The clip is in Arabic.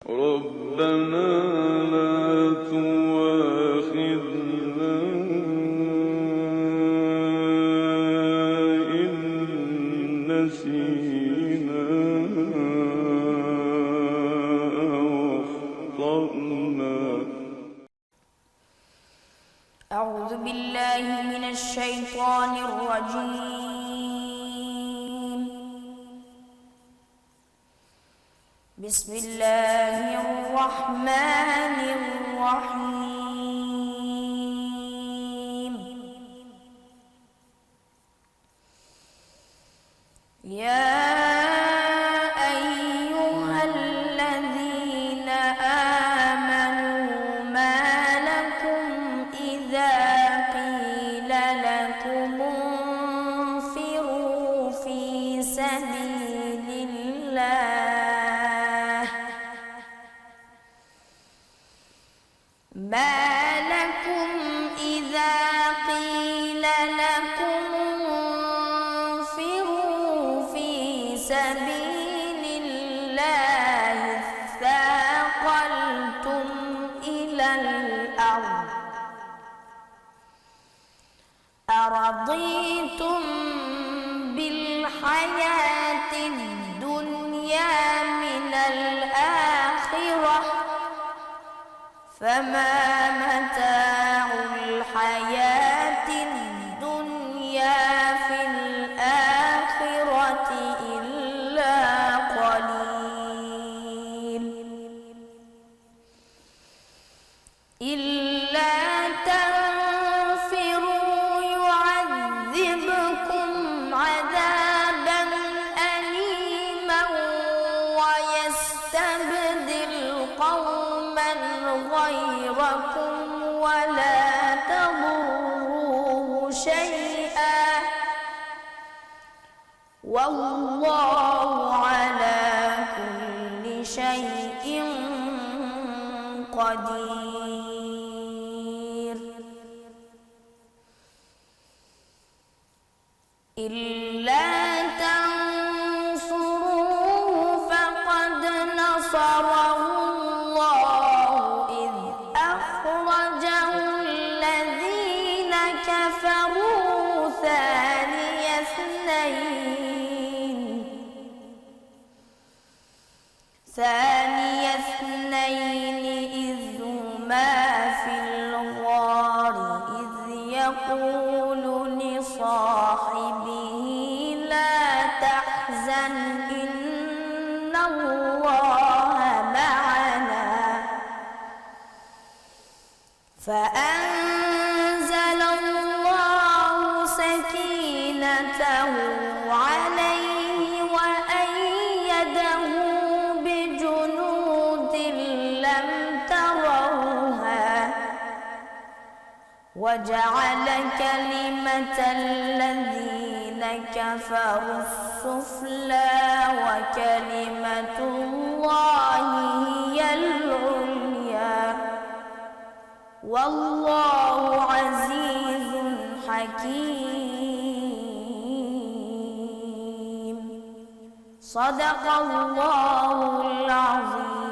ربنا لا تؤاخذنا إن نسينا أو أخطأنا. أعوذ بالله من الشيطان الرجيم. بسم الله الرحمن الرحيم. يا أيها الذين آمنوا ما لكم إذا قيل لكم انفروا في سبيل الله اثاقلتم إلى الأرض أرضيتم بالحياة الدنيا من الآخرة فما متاع الحياة الدنيا في الآخرة إلا قليل. إلا تنفروا يعذبكم عذابا أليما ويستبدل قوما غيركم ولا تضروه شيئا والله على كل شيء قدير. إلا تنصروه فقد نصره الله إذ أخرجه الذين كفروا ثاني اثنين إذ هما في الغار إذ يقول لصاحبه لا تحزن إن الله معنا فأنزل الله سكينته عليه وأيده بجنود لم تروها وجعل كلمة الذين كفروا السفلى وكلمة الله هي العليا والله عزيز حكيم. صدق الله العظيم.